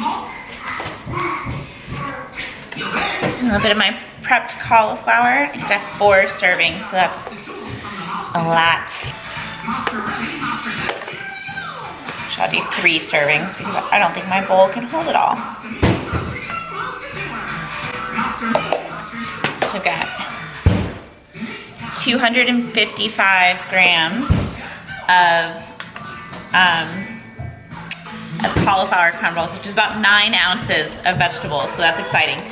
A little bit of my prepped cauliflower. I get to have 4 servings, so that's a lot. I'll do 3 servings because I don't think my bowl can hold it all. So we've got 255 grams of cauliflower crumbles, which is about 9 ounces of vegetables, so that's exciting.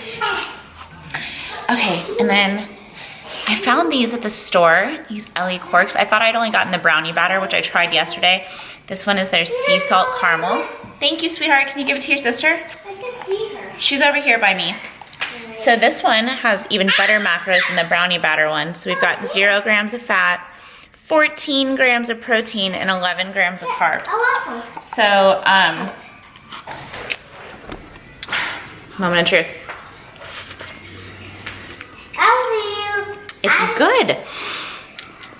Okay, and then I found these at the store, these Ellie corks. I thought I'd only gotten the brownie batter, which I tried yesterday. This one is their sea salt caramel. Thank you, sweetheart. Can you give it to your sister? I can see her. She's over here by me. So this one has even better macros than the brownie batter one. So we've got 0 grams of fat, 14 grams of protein, and 11 grams of carbs. So, moment of truth. It's good.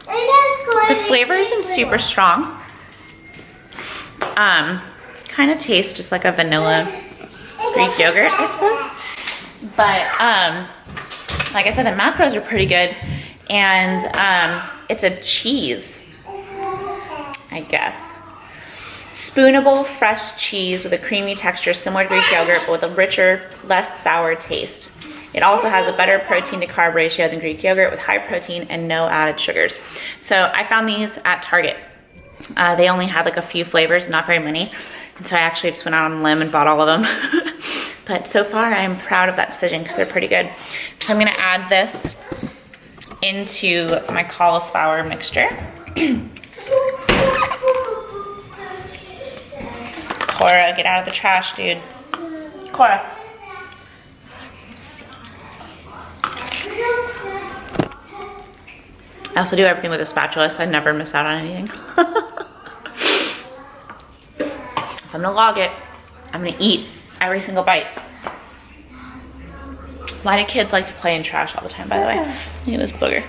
The flavor isn't super strong. Kind of tastes just like a vanilla Greek yogurt, I suppose. But like I said, the macros are pretty good, and it's a cheese, I guess. Spoonable fresh cheese with a creamy texture similar to Greek yogurt, but with a richer, less sour taste. It also has a better protein to carb ratio than Greek yogurt with high protein and no added sugars. So I found these at Target. They only had like a few flavors, not very many. And so I actually just went out on a limb and bought all of them. But so far I'm proud of that decision because they're pretty good. So I'm gonna add this into my cauliflower mixture. Cora, get out of the trash, dude. Cora. I also do everything with a spatula, so I never miss out on anything. If I'm gonna log it, I'm gonna eat every single bite. Why do kids like to play in trash all the time, by the way? Look at this booger.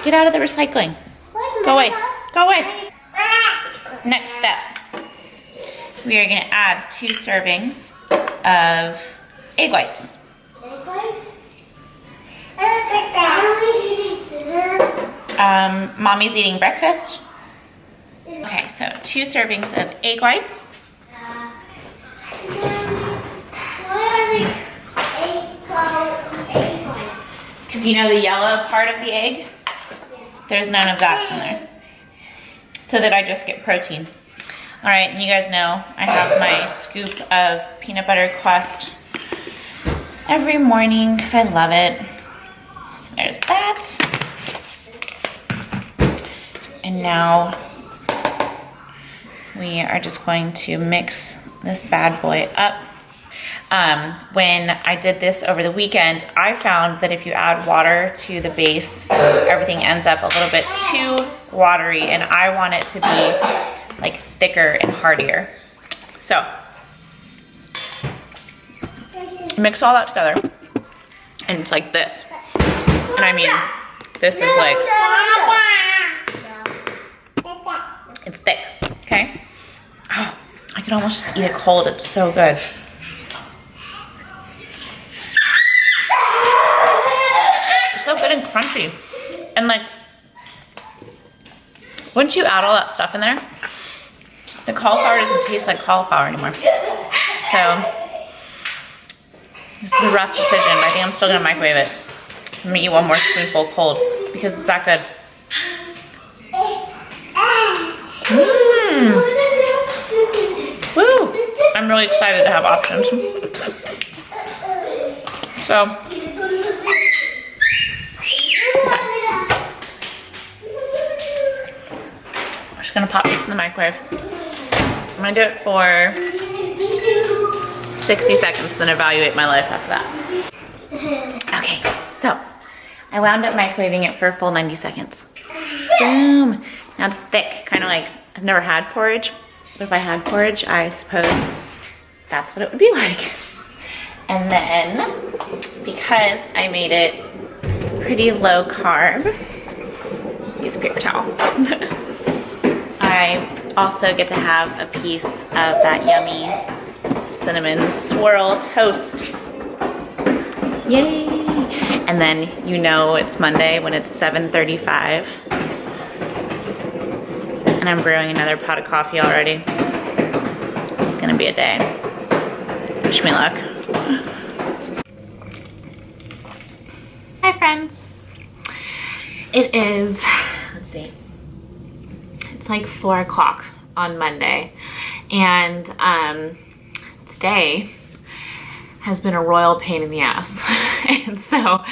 Get out of the recycling. Go away, go away. Next step. We are gonna add 2 servings of egg whites. Egg whites? Mommy's eating breakfast. Okay, so 2 servings of egg whites. Why are they egg whites? Because you know the yellow part of the egg? There's none of that in there. So that I just get protein. All right, and you guys know I have my scoop of peanut butter crust every morning because I love it. So there's that. And now we are just going to mix this bad boy up. When I did this over the weekend, I found that if you add water to the base, everything ends up a little bit too watery, and I want it to be like thicker and heartier. So mix all that together, and it's like this. And I mean, this is like, it's thick, okay? Oh, I could almost just eat it cold. It's so good. It's so good and crunchy. And like, once you add all that stuff in there, the cauliflower doesn't taste like cauliflower anymore. So, this is a rough decision, but I think I'm still gonna microwave it. I'm gonna eat 1 more spoonful cold because it's that good. Mmm. Woo! I'm really excited to have options. So, I'm just gonna pop this in the microwave. I'm gonna do it for 60 seconds, then evaluate my life after that. Okay, so I wound up microwaving it for a full 90 seconds. Boom! Now it's thick, kind of like, I've never had porridge, but if I had porridge, I suppose that's what it would be like. And then, because I made it pretty low carb, just use a paper towel, I also get to have a piece of that yummy cinnamon swirl toast. Yay! And then you know it's Monday when it's 7:35. And I'm brewing another pot of coffee already. It's gonna be a day. Wish me luck. Hi friends. It is, let's see, it's like 4 o'clock on Monday. And today has been a royal pain in the ass. And so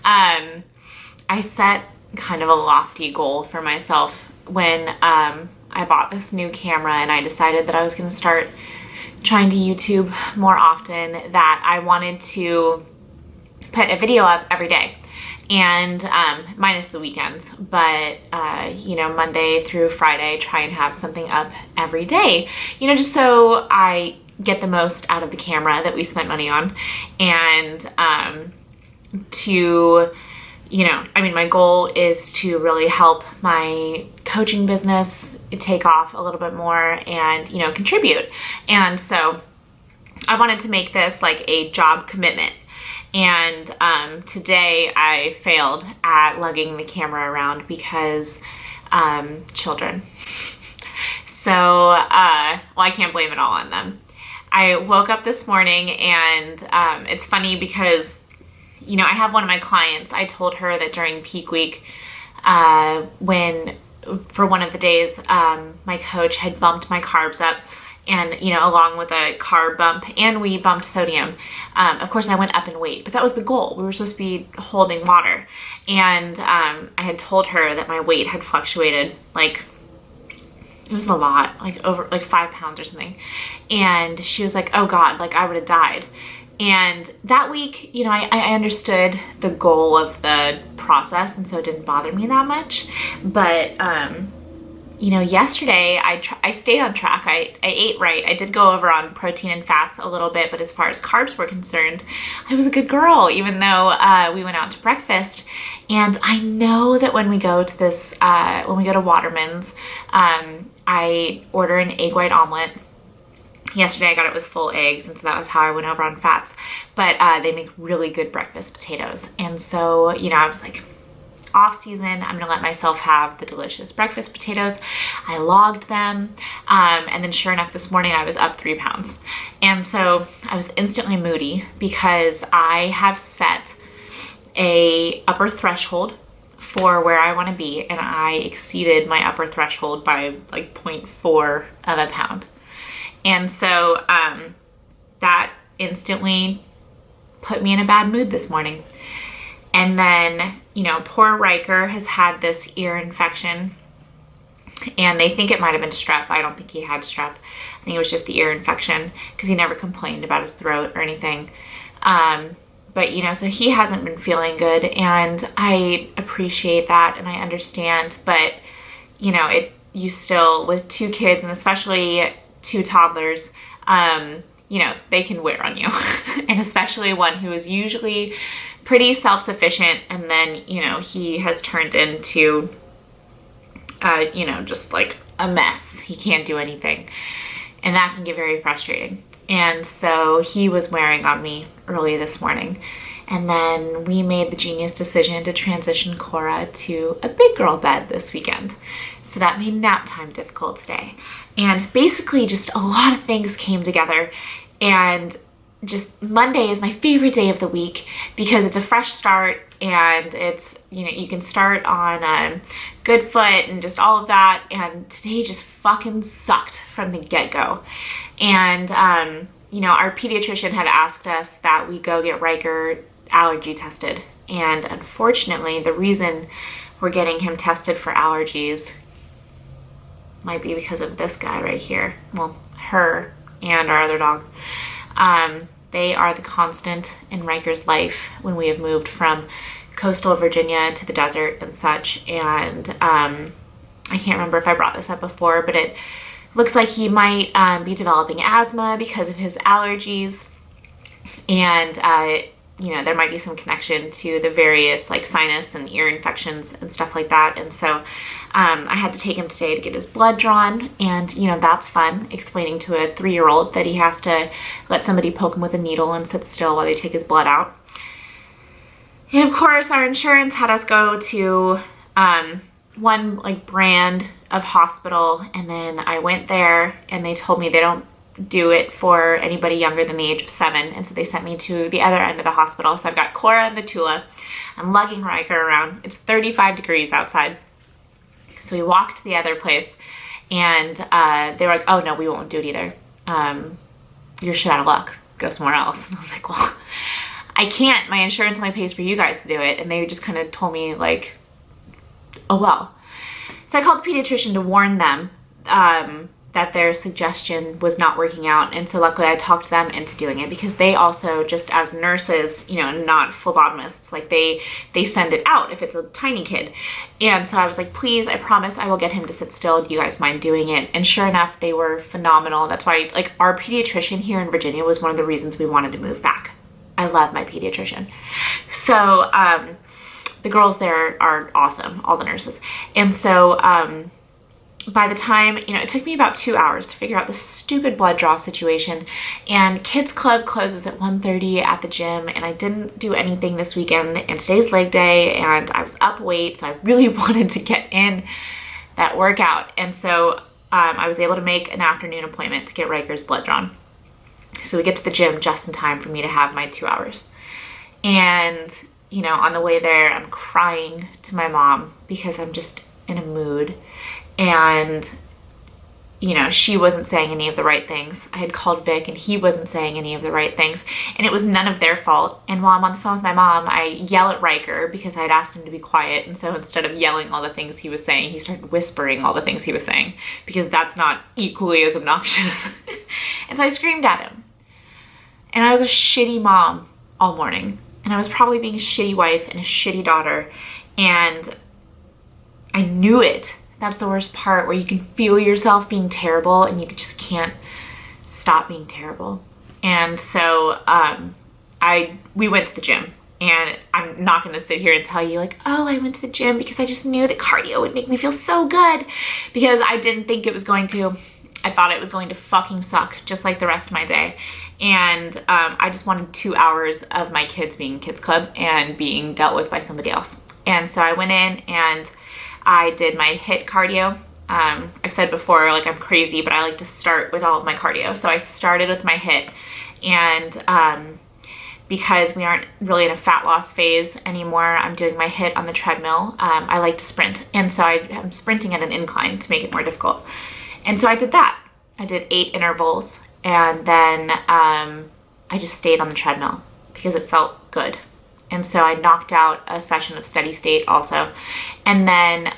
I set kind of a lofty goal for myself when I bought this new camera, and I decided that I was going to start trying to YouTube more often, that I wanted to put a video up every day. And minus the weekends, but you know, Monday through Friday, try and have something up every day, you know, just so I get the most out of the camera that we spent money on. And to, you know, I mean, my goal is to really help my coaching business take off a little bit more and, you know, contribute. And so I wanted to make this like a job commitment. And today I failed at lugging the camera around because children. So, well, I can't blame it all on them. I woke up this morning, and it's funny because, you know, I have one of my clients, I told her that during peak week, when, for one of the days, my coach had bumped my carbs up, and, you know, along with a carb bump, and we bumped sodium. Of course, I went up in weight, but that was the goal. We were supposed to be holding water. And I had told her that my weight had fluctuated, like, it was a lot, like over, like 5 pounds or something. And she was like, oh God, like I would have died. And that week, you know, I understood the goal of the process, and so it didn't bother me that much. But, you know, yesterday I stayed on track. I ate right. I did go over on protein and fats a little bit, but as far as carbs were concerned, I was a good girl, even though we went out to breakfast. And I know that when we go to this, when we go to Waterman's, I order an egg white omelet. Yesterday I got it with full eggs, and so that was how I went over on fats. But they make really good breakfast potatoes. And so, you know, I was like, off season, I'm gonna let myself have the delicious breakfast potatoes. I logged them, and then sure enough, this morning I was up 3 pounds. And so I was instantly moody because I have set a upper threshold for where I want to be, and I exceeded my upper threshold by like 0.4 of a pound. And so that instantly put me in a bad mood this morning. And then, you know, poor Riker has had this ear infection, and they think it might have been strep. I don't think he had strep. I think it was just the ear infection, because he never complained about his throat or anything. But, you know, so he hasn't been feeling good, and I appreciate that and I understand. But, you know, you still, with 2 kids, and especially 2 toddlers, you know, they can wear on you. And especially one who is usually pretty self-sufficient, and then, you know, he has turned into, you know, just like a mess. He can't do anything. And that can get very frustrating. And so he was wearing on me early this morning. And then we made the genius decision to transition Cora to a big girl bed this weekend. So that made nap time difficult today. And basically just a lot of things came together. And just Monday is my favorite day of the week because it's a fresh start, and it's, you know, you can start on a good foot and just all of that. And today just fucking sucked from the get-go. And, you know, our pediatrician had asked us that we go get Riker allergy tested. And unfortunately, the reason we're getting him tested for allergies might be because of this guy right here. Well, her and our other dog. They are the constant in Riker's life when we have moved from coastal Virginia to the desert and such. And I can't remember if I brought this up before, but it looks like he might be developing asthma because of his allergies. And you know, there might be some connection to the various like sinus and ear infections and stuff like that. And so I had to take him today to get his blood drawn, and you know, that's fun, explaining to a 3-year-old that he has to let somebody poke him with a needle and sit still while they take his blood out. And of course, our insurance had us go to one like brand of hospital, and then I went there and they told me they don't do it for anybody younger than the age of 7, and so they sent me to the other end of the hospital. So I've got Cora and the Tula. I'm lugging Riker around. It's 35 degrees outside. So we walked to the other place, and they were like, oh no, we won't do it either. You're shit out of luck. Go somewhere else. And I was like, well, I can't. My insurance only pays for you guys to do it. And they just kind of told me like, oh well. So I called the pediatrician to warn them that their suggestion was not working out. And so luckily I talked them into doing it, because they also, just as nurses, you know, not phlebotomists, like they send it out if it's a tiny kid. And so I was like, please, I promise I will get him to sit still. Do you guys mind doing it? And sure enough, they were phenomenal. That's why, like, our pediatrician here in Virginia was one of the reasons we wanted to move back. I love my pediatrician. So the girls there are awesome, all the nurses. And so by the time, you know, it took me about 2 hours to figure out this stupid blood draw situation, and kids club closes at 1:30 at the gym, and I didn't do anything this weekend, and today's leg day, and I was up late, so I really wanted to get in that workout. And so I was able to make an afternoon appointment to get Riker's blood drawn. So we get to the gym just in time for me to have my 2 hours. And, you know, on the way there, I'm crying to my mom because I'm just in a mood. And, you know, she wasn't saying any of the right things. I had called Vic and he wasn't saying any of the right things. And it was none of their fault. And while I'm on the phone with my mom, I yell at Riker because I had asked him to be quiet. And so instead of yelling all the things he was saying, he started whispering all the things he was saying, because that's not equally as obnoxious. And so I screamed at him. And I was a shitty mom all morning. And I was probably being a shitty wife and a shitty daughter. And I knew it. That's the worst part, where you can feel yourself being terrible and you just can't stop being terrible. And so we went to the gym, and I'm not going to sit here and tell you like, oh, I went to the gym because I just knew that cardio would make me feel so good, because I didn't think it was going to. I thought it was going to fucking suck, just like the rest of my day. And I just wanted 2 hours of my kids being kids club and being dealt with by somebody else. And so I went in and I did my HIIT cardio. I've said before, like, I'm crazy, but I like to start with all of my cardio. So I started with my HIIT, and because we aren't really in a fat loss phase anymore, I'm doing my HIIT on the treadmill. I like to sprint, and so I'm sprinting at an incline to make it more difficult. And so I did that. I did 8 intervals, and then I just stayed on the treadmill because it felt good. And so I knocked out a session of steady state also. And then,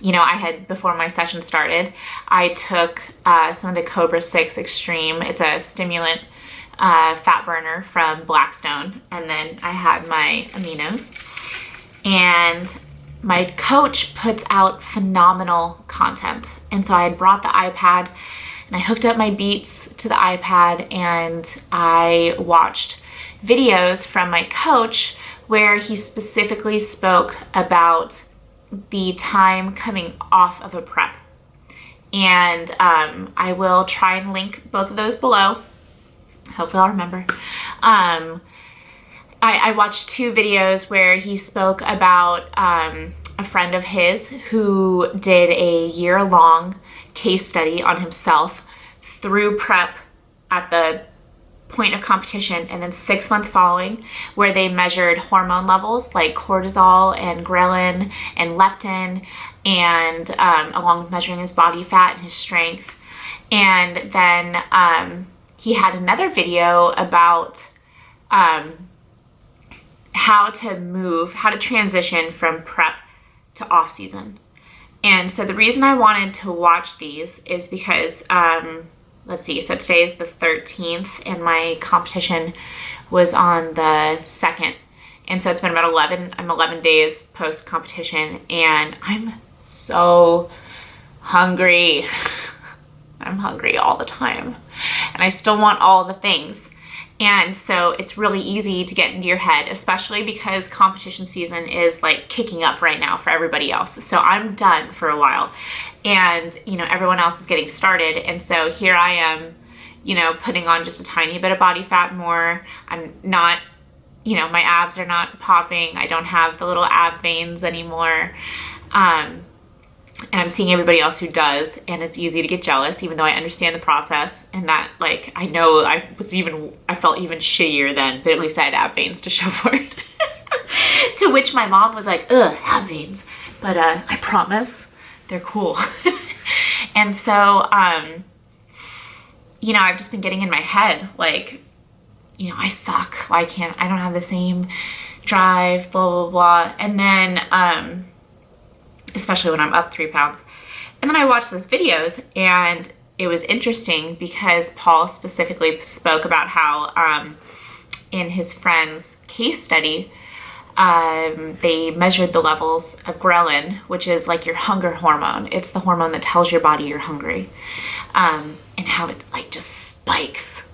you know, I had, before my session started, I took some of the Cobra 6 Extreme. It's a stimulant fat burner from Blackstone. And then I had my aminos. And my coach puts out phenomenal content. And so I had brought the iPad, and I hooked up my Beats to the iPad, and I watched videos from my coach where he specifically spoke about the time coming off of a prep. And I will try and link both of those below. Hopefully I'll remember. I watched 2 videos where he spoke about a friend of his who did a year-long case study on himself through prep at the point of competition, and then 6 months following, where they measured hormone levels like cortisol and ghrelin and leptin, and along with measuring his body fat and his strength. And then he had another video about how to transition from prep to off season. And so the reason I wanted to watch these is because let's see, so today is the 13th, and my competition was on the 2nd. And so it's been about 11 days post competition, and I'm so hungry. I'm hungry all the time, and I still want all the things. And so it's really easy to get into your head, especially because competition season is like kicking up right now for everybody else. So I'm done for a while, and everyone else is getting started. And so here I am, putting on just a tiny bit of body fat more. I'm not, my abs are not popping. I don't have the little ab veins anymore. And I'm seeing everybody else who does, and it's easy to get jealous, even though I understand the process, and that, like, I know I felt even shittier then, but at least I had ab veins to show for it. To which my mom was like, ugh, ab veins, but I promise they're cool. And so, I've just been getting in my head, like, I suck, I don't have the same drive, blah, blah, blah. And then, especially when I'm up 3 pounds. And then I watched those videos, and it was interesting because Paul specifically spoke about how in his friend's case study, they measured the levels of ghrelin, which is like your hunger hormone. It's the hormone that tells your body you're hungry, and how it like just spikes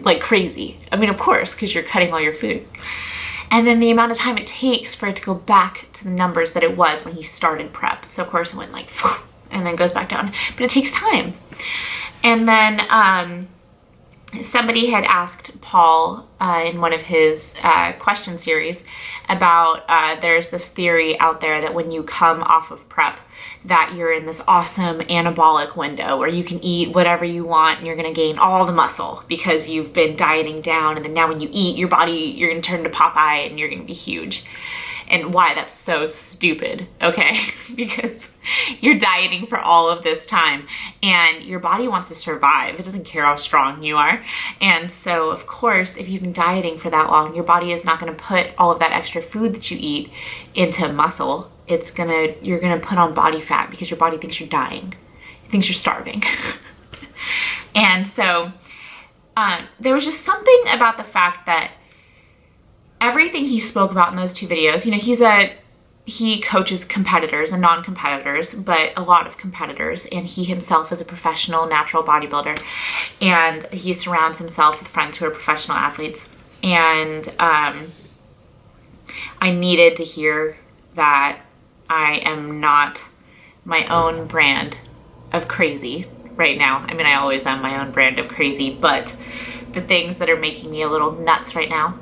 like crazy. I mean, of course, because you're cutting all your food. And then the amount of time it takes for it to go back to the numbers that it was when he started prep. So of course it went like, and then goes back down, but it takes time. And then somebody had asked Paul in one of his question series about there's this theory out there that when you come off of prep, that you're in this awesome anabolic window where you can eat whatever you want and you're going to gain all the muscle because you've been dieting down, and then now when you eat, your body, you're going to turn to Popeye and you're going to be huge. And why that's so stupid, okay? Because you're dieting for all of this time and your body wants to survive. It doesn't care how strong you are. And so, of course, if you've been dieting for that long, your body is not going to put all of that extra food that you eat into muscle. You're gonna put on body fat because your body thinks you're dying. It thinks you're starving. And so there was just something about the fact that everything he spoke about in those 2 videos, he coaches competitors and non-competitors, but a lot of competitors, and he himself is a professional natural bodybuilder, and he surrounds himself with friends who are professional athletes. And I needed to hear that I am not my own brand of crazy right now. I mean, I always am my own brand of crazy, but the things that are making me a little nuts right now,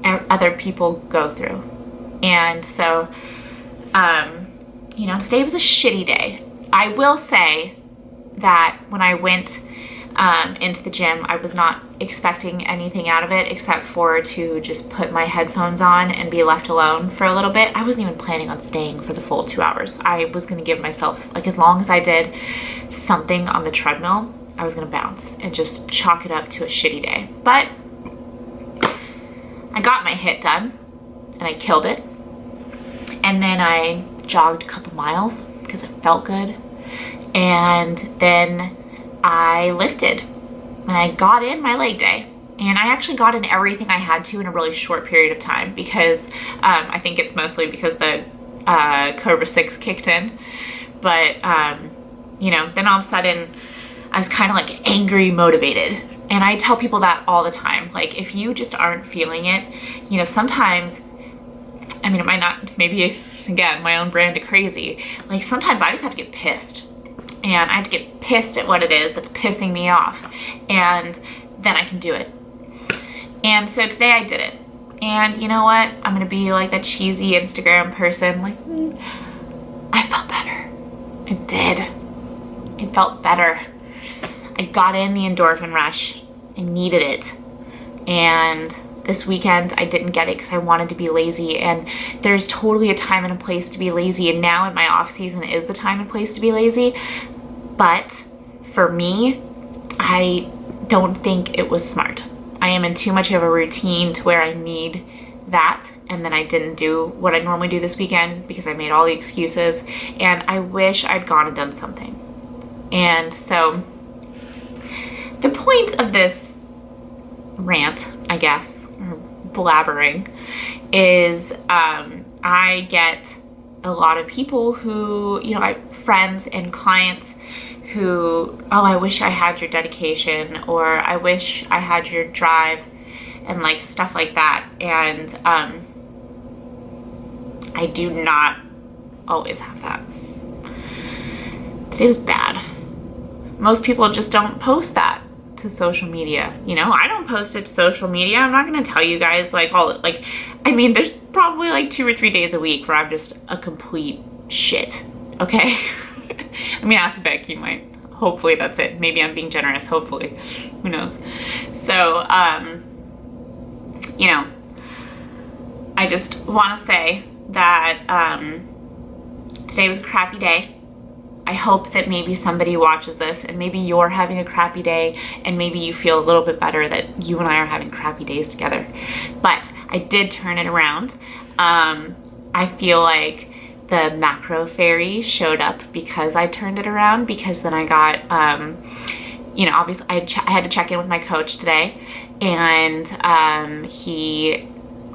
other people go through. And so, today was a shitty day. I will say that when I went into the gym, I was not expecting anything out of it except for to just put my headphones on and be left alone for a little bit. I wasn't even planning on staying for the full 2 hours. I was going to give myself, like, as long as I did something on the treadmill, I was going to bounce and just chalk it up to a shitty day. But I got my HIIT done and I killed it. And then I jogged a couple miles because it felt good. And then I lifted and I got in my leg day, and I actually got in everything I had to in a really short period of time because I think it's mostly because the Cobra 6 kicked in. But then all of a sudden I was kind of like angry motivated, and I tell people that all the time. Like, if you just aren't feeling it, sometimes, I mean, it might not, maybe again, my own brand of crazy, like sometimes I just have to get pissed. And I have to get pissed at what it is that's pissing me off. And then I can do it. And so today I did it. And you know what? I'm going to be like that cheesy Instagram person. Like, I felt better. I did. It felt better. I got in the endorphin rush. I needed it. And this weekend I didn't get it because I wanted to be lazy, and there's totally a time and a place to be lazy, and now in my off season is the time and place to be lazy. But for me, I don't think it was smart. I am in too much of a routine to where I need that, and then I didn't do what I normally do this weekend because I made all the excuses, and I wish I'd gone and done something. And so the point of this rant, I guess, or blabbering, is I get a lot of people who, friends and clients who, oh, I wish I had your dedication, or I wish I had your drive, and like stuff like that. And I do not always have that. Today was bad. Most people just don't post that to social media. You know, I don't post it to social media. I'm not going to tell you guys like I mean, there's probably like 2 or 3 days a week where I'm just a complete shit. Okay. I mean, ask Beck, you might. Hopefully that's it. Maybe I'm being generous. Hopefully, who knows? So, you know, I just want to say that today was a crappy day. I hope that maybe somebody watches this and maybe you're having a crappy day and maybe you feel a little bit better that you and I are having crappy days together. But I did turn it around. I feel like the macro fairy showed up because I turned it around, because then I got, you know, obviously I had to check in with my coach today, and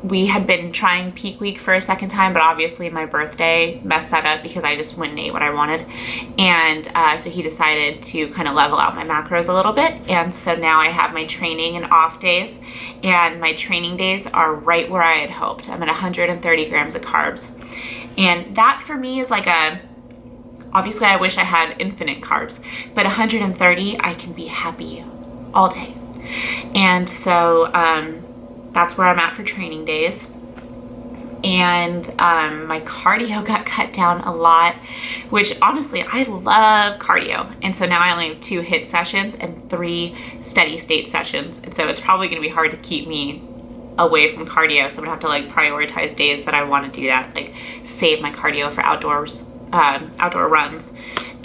we had been trying peak week for a second time, but obviously my birthday messed that up because I just went and ate what I wanted. And so he decided to kind of level out my macros a little bit. And so now I have my training and off days, and my training days are right where I had hoped. I'm at 130 grams of carbs. And that for me is like obviously I wish I had infinite carbs, but 130, I can be happy all day. And so, that's where I'm at for training days. And my cardio got cut down a lot, which honestly, I love cardio. And so now I only have 2 HIIT sessions and 3 steady state sessions. And so it's probably gonna be hard to keep me away from cardio. So I'm gonna have to like prioritize days that I wanna do that, like save my cardio for outdoors, outdoor runs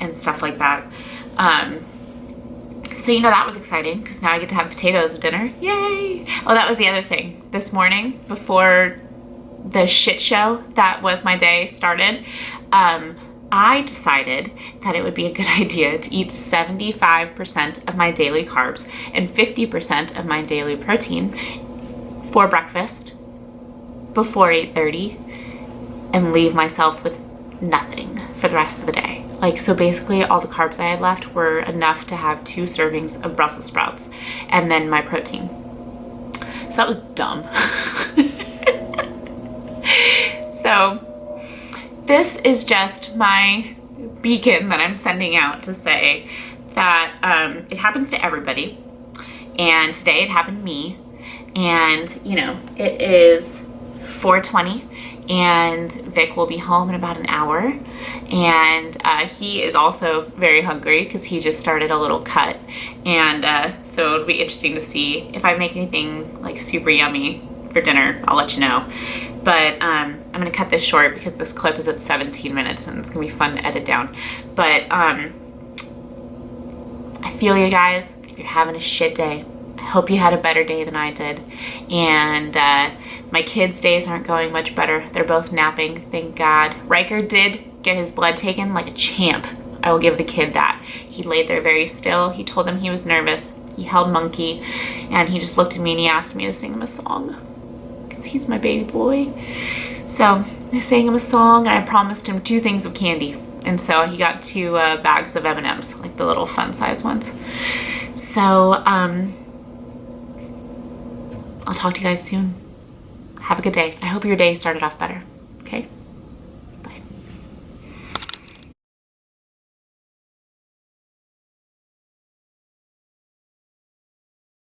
and stuff like that. So, you know, that was exciting because now I get to have potatoes with dinner. Yay! Oh, that was the other thing. This morning, before the shit show that was my day started, I decided that it would be a good idea to eat 75% of my daily carbs and 50% of my daily protein for breakfast before 8:30 and leave myself with nothing for the rest of the day. Like, so basically all the carbs I had left were enough to have 2 servings of Brussels sprouts and then my protein. So that was dumb. So this is just my beacon that I'm sending out to say that it happens to everybody. And today it happened to me. And, you know, it is 4:20. And Vic will be home in about an hour, and he is also very hungry because he just started a little cut, and so it'll be interesting to see if I make anything like super yummy for dinner. I'll let you know, but I'm gonna cut this short because this clip is at 17 minutes and it's gonna be fun to edit down. But I feel you guys. If you're having a shit day, I hope you had a better day than I did. And my kids' days aren't going much better. They're both napping, thank God. Riker did get his blood taken like a champ. I will give the kid that. He laid there very still. He told them he was nervous. He held Monkey, and he just looked at me and he asked me to sing him a song because he's my baby boy. So I sang him a song, and I promised him 2 things of candy. And so he got 2 bags of M&Ms, like the little fun size ones. So, I'll talk to you guys soon. Have a good day. I hope your day started off better, okay?